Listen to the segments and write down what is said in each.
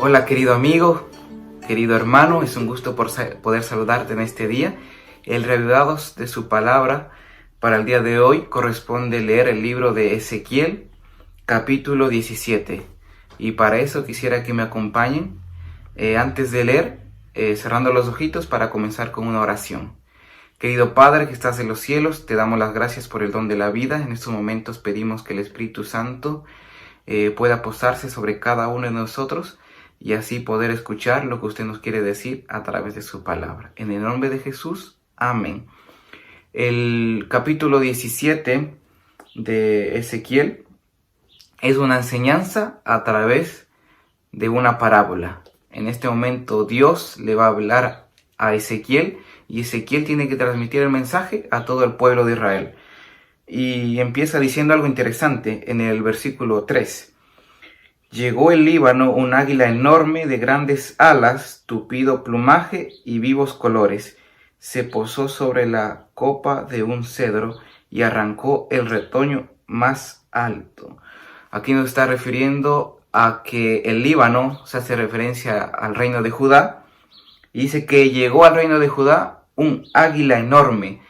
Hola querido amigo, querido hermano, es un gusto poder saludarte en este día. El reavivados de su palabra para el día de hoy corresponde leer el libro de Ezequiel, capítulo 17. Y para eso quisiera que me acompañen antes de leer, cerrando los ojitos para comenzar con una oración. Querido Padre que estás en los cielos, te damos las gracias por el don de la vida. En estos momentos pedimos que el Espíritu Santo pueda posarse sobre cada uno de nosotros y así poder escuchar lo que usted nos quiere decir a través de su palabra. En el nombre de Jesús, amén. El capítulo 17 de Ezequiel es una enseñanza a través de una parábola. En este momento Dios le va a hablar a Ezequiel y Ezequiel tiene que transmitir el mensaje a todo el pueblo de Israel. Y empieza diciendo algo interesante en el versículo 3. Llegó el Líbano un águila enorme de grandes alas, tupido plumaje y vivos colores. Se posó sobre la copa de un cedro y arrancó el retoño más alto. Aquí nos está refiriendo a que el Líbano se hace referencia al reino de Judá. Y dice que llegó al reino de Judá un águila enorme.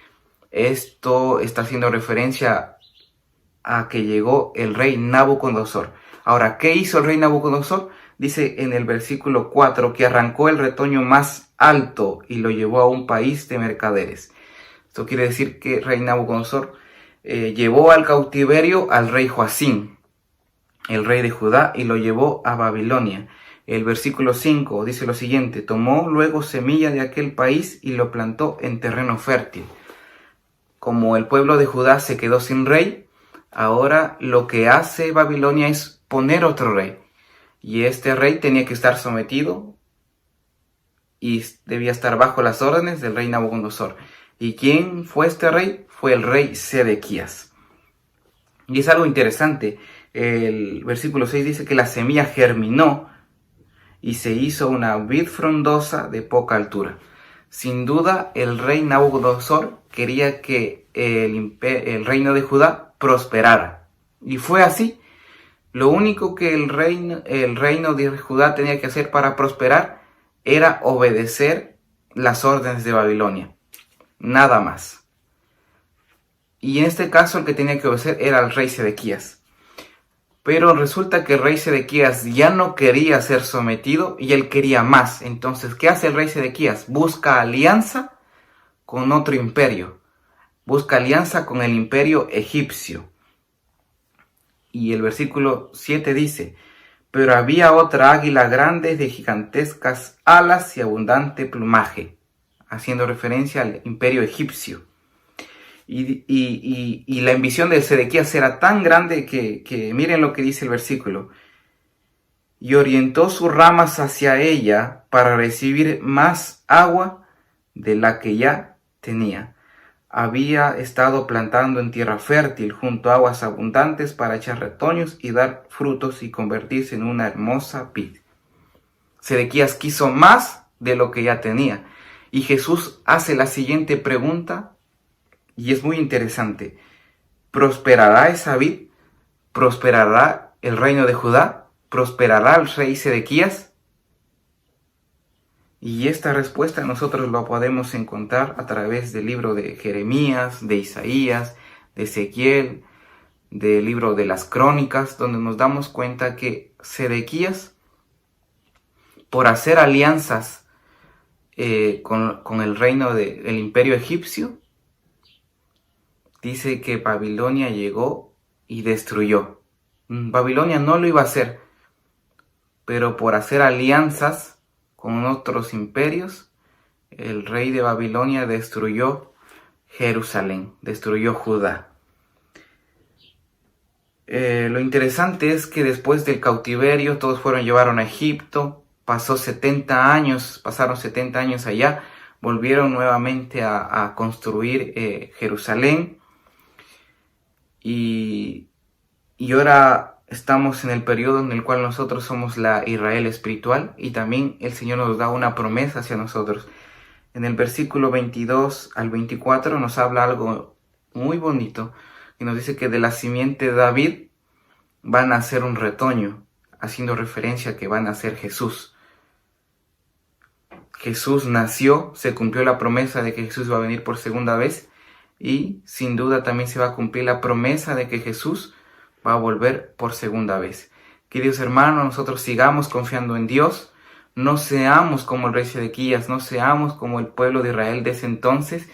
Esto está haciendo referencia a que llegó el rey Nabucodonosor. Ahora, ¿qué hizo el rey Nabucodonosor? Dice en el versículo 4 que arrancó el retoño más alto y lo llevó a un país de mercaderes. Esto quiere decir que el rey Nabucodonosor llevó al cautiverio al rey Joacim, el rey de Judá, y lo llevó a Babilonia. El versículo 5 dice lo siguiente: tomó luego semilla de aquel país y lo plantó en terreno fértil. Como el pueblo de Judá se quedó sin rey, ahora lo que hace Babilonia es poner otro rey. Y este rey tenía que estar sometido y debía estar bajo las órdenes del rey Nabucodonosor. ¿Y quién fue este rey? Fue el rey Sedequías. Y es algo interesante. El versículo 6 dice que la semilla germinó y se hizo una vid frondosa de poca altura. Sin duda, el rey Nabucodonosor quería que el reino de Judá prosperara. Y fue así. Lo único que el reino de Judá tenía que hacer para prosperar era obedecer las órdenes de Babilonia. Nada más. Y en este caso el que tenía que obedecer era el rey Sedequías. Pero resulta que el rey Sedequías ya no quería ser sometido y él quería más. Entonces, ¿qué hace el rey Sedequías? Busca alianza con otro imperio. Busca alianza con el imperio egipcio. Y el versículo 7 dice: pero había otra águila grande de gigantescas alas y abundante plumaje, haciendo referencia al imperio egipcio. Y la ambición de Sedequías era tan grande que miren lo que dice el versículo: y orientó sus ramas hacia ella para recibir más agua de la que ya tenía. Había estado plantando en tierra fértil junto a aguas abundantes para echar retoños y dar frutos y convertirse en una hermosa vid. Sedequías quiso más de lo que ya tenía. Y Jesús hace la siguiente pregunta y es muy interesante: ¿prosperará esa vid? ¿Prosperará el reino de Judá? ¿Prosperará el rey Sedequías? Y esta respuesta nosotros la podemos encontrar a través del libro de Jeremías, de Isaías, de Ezequiel, del libro de las Crónicas, donde nos damos cuenta que Sedequías, por hacer alianzas con el reino del imperio egipcio, dice que Babilonia llegó y destruyó. Babilonia no lo iba a hacer, pero por hacer alianzas con otros imperios, el rey de Babilonia destruyó Jerusalén, destruyó Judá. Lo interesante es que después del cautiverio todos llevaron a Egipto, pasaron 70 años allá, volvieron nuevamente a construir Jerusalén y ahora estamos en el periodo en el cual nosotros somos la Israel espiritual y también el Señor nos da una promesa hacia nosotros. En el versículo 22 al 24 nos habla algo muy bonito y nos dice que de la simiente de David van a nacer un retoño. haciendo referencia a que van a ser Jesús. Jesús nació, se cumplió la promesa de que Jesús va a venir por segunda vez y sin duda también se va a cumplir la promesa de que Jesús va a volver por segunda vez. Queridos hermanos, nosotros sigamos confiando en Dios, no seamos como el rey Sedequías, no seamos como el pueblo de Israel de ese entonces,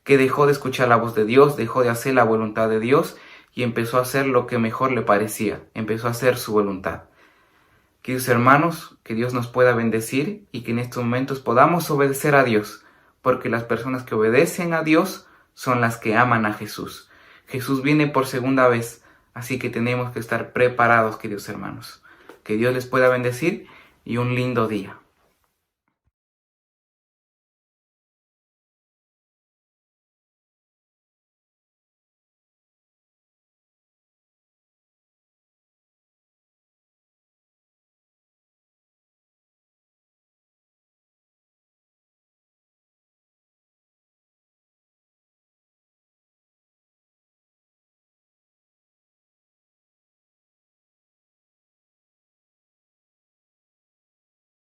que dejó de escuchar la voz de Dios, dejó de hacer la voluntad de Dios y empezó a hacer lo que mejor le parecía, empezó a hacer su voluntad. Queridos hermanos, que Dios nos pueda bendecir y que en estos momentos podamos obedecer a Dios, porque las personas que obedecen a Dios son las que aman a Jesús. Jesús viene por segunda vez, así que tenemos que estar preparados, queridos hermanos. Que Dios les pueda bendecir y un lindo día.